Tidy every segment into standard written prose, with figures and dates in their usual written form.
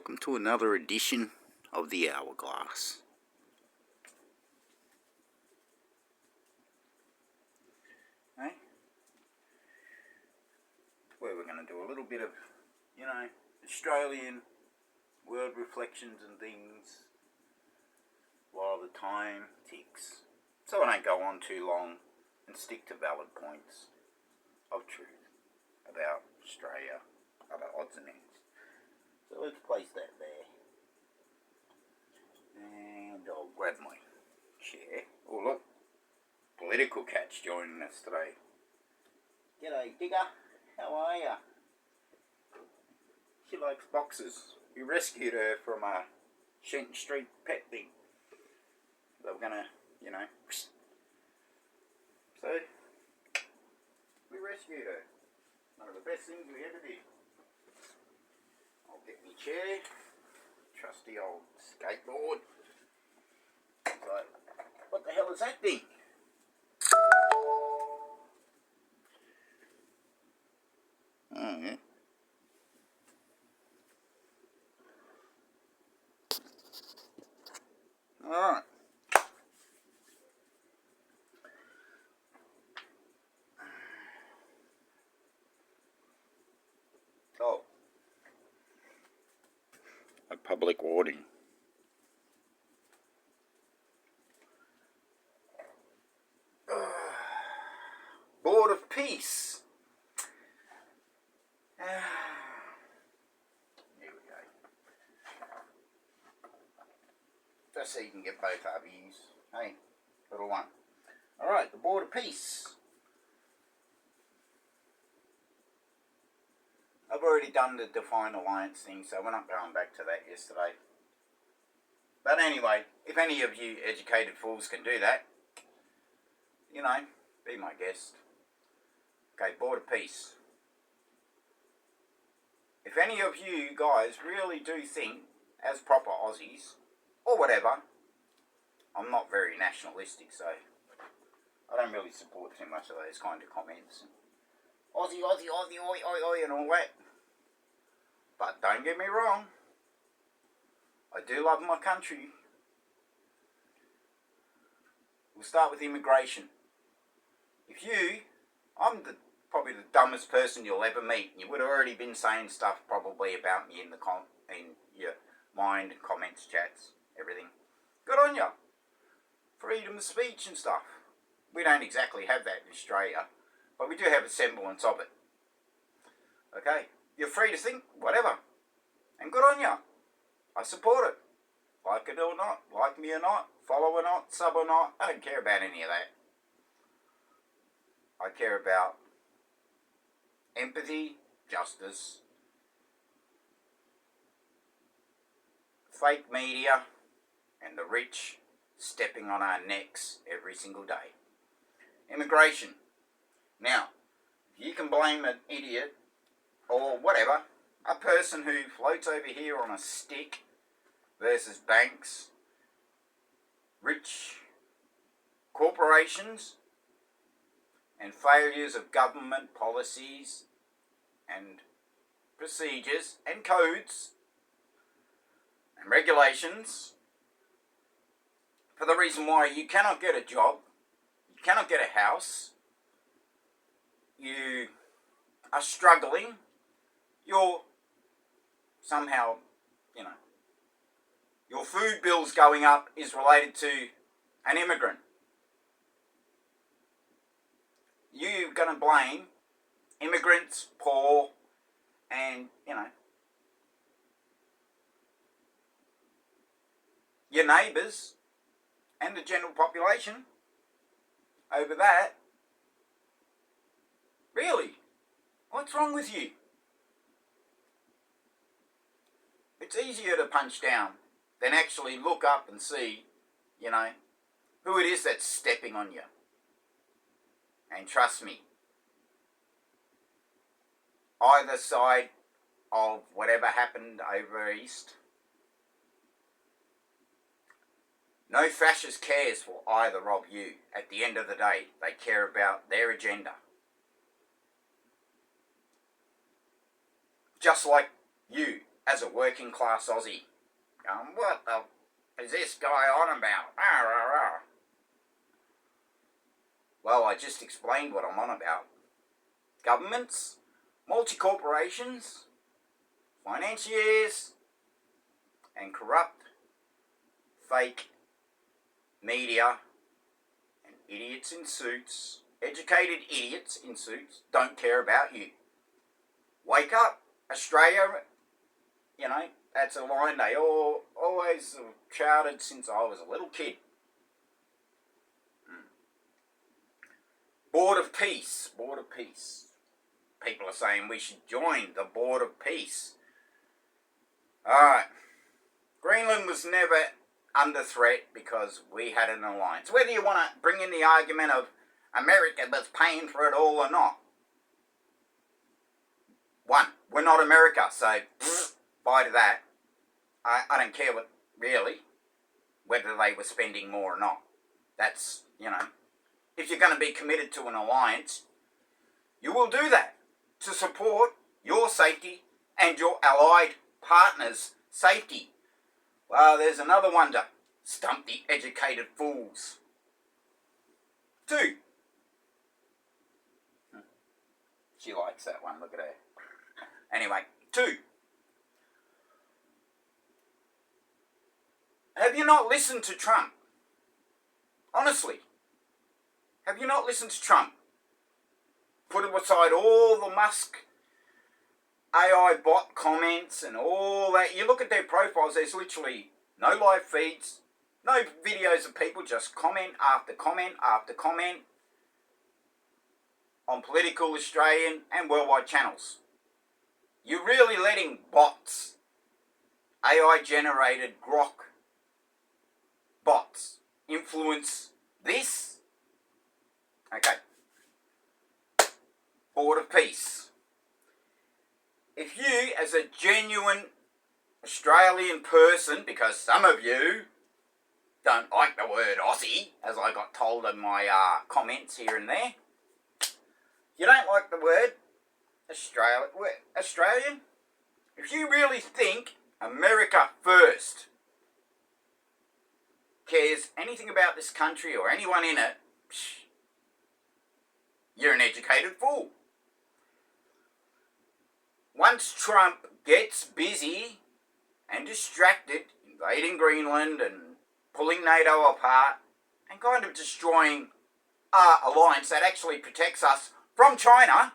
welcome to another edition of the Hourglass. Hey? Where we're going to do a little bit of, Australian world reflections and things while the time ticks. So I don't go on too long and stick to valid points of truth about Australia, other odds and ends. So let's place that there. And I'll grab my chair. Oh look, political cat's joining us today. G'day Digger, how are ya? She likes boxes. We rescued her from a Shenton Street pet thing. They were gonna, So, we rescued her. One of the best things we ever did. I'll get my chair. Trusty old skateboard. So, what the hell is that thing? Oh, yeah. Alright. Oh. A public warding. Board of Peace. Here we go. Just so you can get both our views. Hey, little one. Alright, the Board of Peace. I've already done the Define Alliance thing, so we're not going back to that yesterday. But anyway, if any of you educated fools can do that, be my guest. Okay, Board of Peace. If any of you guys really do think, as proper Aussies, or whatever, I'm not very nationalistic, so I don't really support too much of those kind of comments. Aussie, Aussie, Aussie, oi, oi, oi, and all that. But don't get me wrong, I do love my country. We'll start with immigration. I'm probably the dumbest person you'll ever meet. You would have already been saying stuff probably about me in your mind, comments, chats, everything. Good on you. Freedom of speech and stuff. We don't exactly have that in Australia, but we do have a semblance of it. Okay, you're free to think whatever, and good on you. I support it. Like it or not, like me or not, follow or not, sub or not, I don't care about any of that. I care about empathy, justice, fake media, and the rich stepping on our necks every single day. Immigration. Now, you can blame an idiot or whatever, a person who floats over here on a stick versus banks, rich corporations, and failures of government policies and procedures and codes and regulations for the reason why you cannot get a job, you cannot get a house, you are struggling, you're somehow, your food bills going up is related to an immigrant. You're going to blame immigrants, poor, and, your neighbours and the general population over that. Really? What's wrong with you? It's easier to punch down than actually look up and see, who it is that's stepping on you. And trust me, either side of whatever happened over east, no fascist cares for either of you. At the end of the day, they care about their agenda. Just like you as a working class Aussie. What the is this guy on about? Rah, rah, rah. Well, I just explained what I'm on about. Governments, multi-corporations, financiers, and corrupt, fake media, and idiots in suits, educated idiots in suits, don't care about you. Wake up, Australia, you know, that's a line they always shouted since I was a little kid. Board of Peace, Board of Peace. People are saying we should join the Board of Peace. Alright, Greenland was never under threat because we had an alliance. Whether you want to bring in the argument of America was paying for it all or not. One, we're not America, so bye to that. I don't care what, really, whether they were spending more or not. That's, you know, if you're going to be committed to an alliance, you will do that to support your safety and your allied partners' safety. Well, there's another wonder. Stump the educated fools. 2. She likes that one, look at her. Anyway, 2. Have you not listened to Trump? Honestly, have you not listened to Trump? Put aside all the Musk AI bot comments and all that. You look at their profiles, there's literally no live feeds, no videos of people, just comment after comment after comment on political Australian and worldwide channels. You're really letting bots, AI-generated grok bots, influence this? Okay. Board of Peace. If you, as a genuine Australian person, because some of you don't like the word Aussie, as I got told in my comments here and there, you don't like the word Australian, if you really think America first cares anything about this country or anyone in it, you're an educated fool. Once Trump gets busy and distracted, invading Greenland and pulling NATO apart and kind of destroying our alliance that actually protects us from China,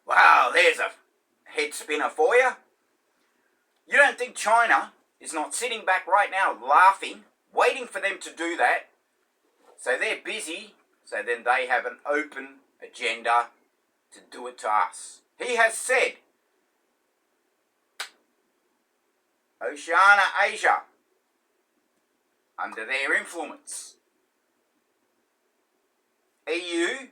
wow, there's a head spinner for you. You don't think China is not sitting back right now laughing, waiting for them to do that? So they're busy, so then they have an open agenda to do it to us. He has said, Oceania, Asia, under their influence. EU,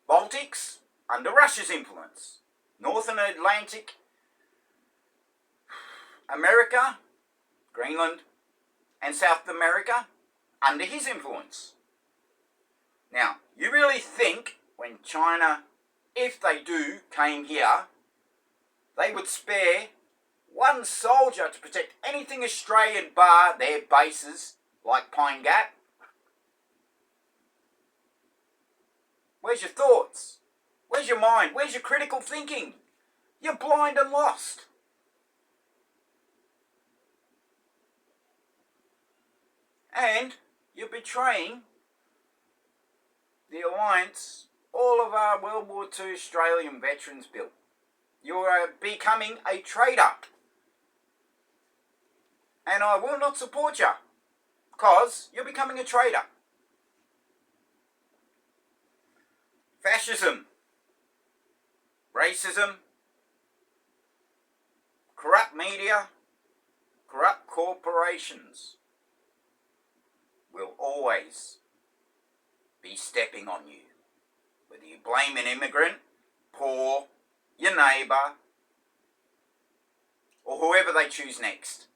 Baltics, under Russia's influence. Northern Atlantic, America, Greenland, and South America, under his influence. Now, you really think when China, if they do, came here, they would spare one soldier to protect anything Australian bar their bases like Pine Gap? Where's your thoughts? Where's your mind? Where's your critical thinking? You're blind and lost. And you're betraying the alliance all of our World War II Australian veterans built. You're becoming a traitor. And I will not support you, because you're becoming a traitor. Fascism, racism, corrupt media, corrupt corporations will always be stepping on you. Whether you blame an immigrant, poor, your neighbour, or whoever they choose next.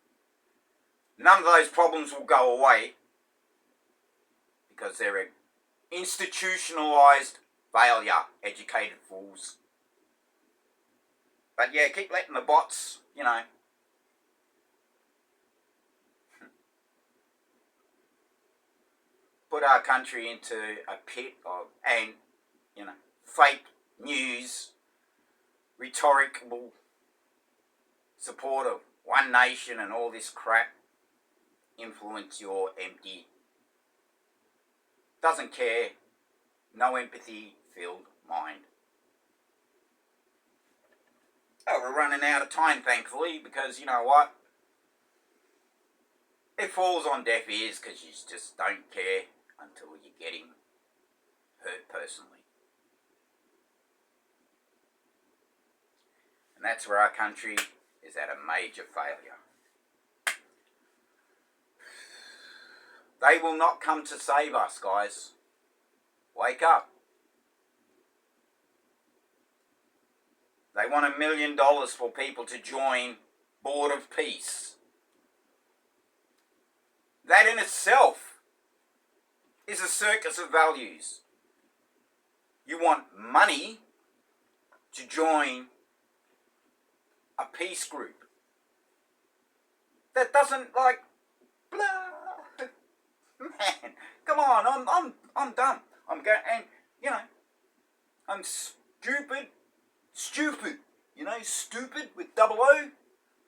None of those problems will go away because they're an institutionalised failure, educated fools. But yeah, keep letting the bots, you know, put our country into a pit of, and, you know, fake news, rhetorical support of one nation and all this crap influence your empty, doesn't care, no empathy filled mind. Oh, we're running out of time, thankfully, because you know what? It falls on deaf ears because you just don't care until you're getting hurt personally. And that's where our country is at a major failure. They will not come to save us, guys. Wake up. They want $1 million for people to join Board of Peace. That in itself is a circus of values. You want money to join a peace group. That doesn't like, blah. Man, come on, I'm done. I'm going, and you know, I'm stupid, you know, stupid with double O,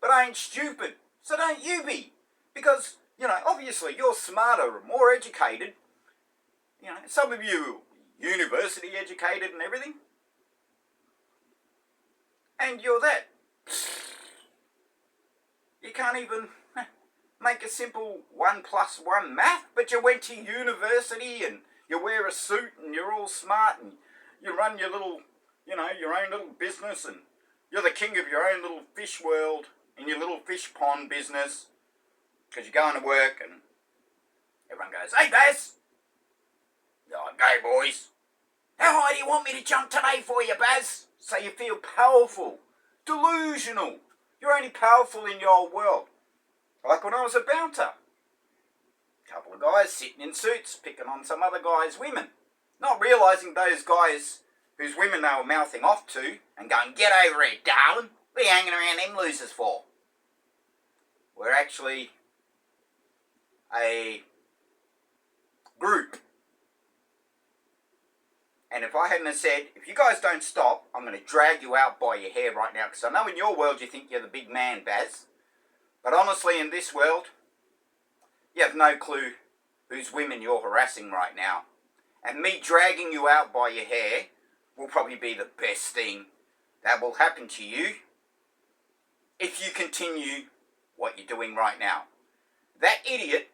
but I ain't stupid, so don't you be, because, you know, obviously you're smarter and more educated, you know, some of you university educated and everything, and you're that, you can't even make a simple 1 + 1 math, but you went to university and you wear a suit and you're all smart and you run your little, you know, your own little business and you're the king of your own little fish world in your little fish pond business because you're going to work and everyone goes, hey, Baz. You're like, go, boys. How high do you want me to jump today for you, Baz? So you feel powerful, delusional. You're only powerful in your old world. Like when I was a bouncer. A couple of guys sitting in suits, picking on some other guy's women. Not realising those guys whose women they were mouthing off to and going, get over here, darling. What are you hanging around them losers for? We're actually a group. And if I hadn't have said, if you guys don't stop, I'm going to drag you out by your hair right now. Because I know in your world you think you're the big man, Baz. But honestly, in this world, you have no clue whose women you're harassing right now. And me dragging you out by your hair will probably be the best thing that will happen to you if you continue what you're doing right now. That idiot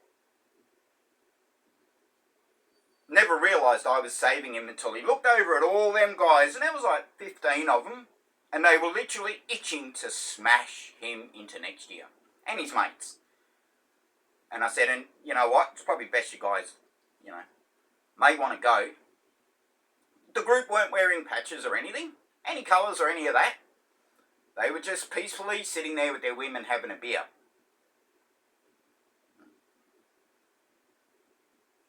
never realised I was saving him until he looked over at all them guys, and there was like 15 of them, and they were literally itching to smash him into next year. And his mates. And I said, and you know what? It's probably best you guys, you know, may want to go. The group weren't wearing patches or anything, any colours or any of that. They were just peacefully sitting there with their women having a beer.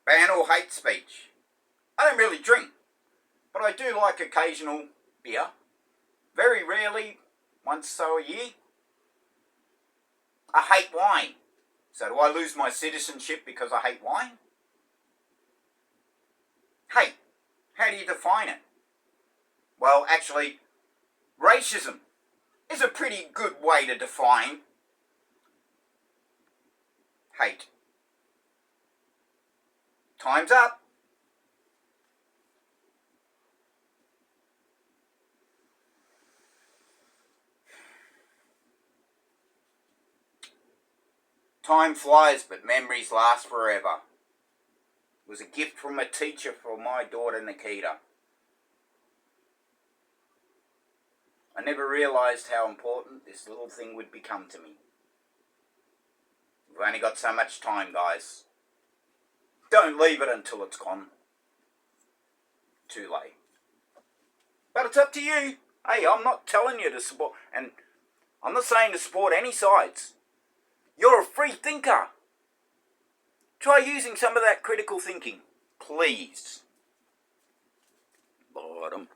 Ban all hate speech. I don't really drink, but I do like occasional beer. Very rarely, once so a year. I hate wine. So do I lose my citizenship because I hate wine? Hate. How do you define it? Well, actually, racism is a pretty good way to define hate. Time's up. Time flies, but memories last forever. It was a gift from a teacher for my daughter Nikita. I never realised how important this little thing would become to me. We've only got so much time, guys. Don't leave it until it's gone. Too late. But it's up to you. Hey, I'm not telling you to support, and I'm not saying to support any sides. You're a free thinker. Try using some of that critical thinking, please. Bottom.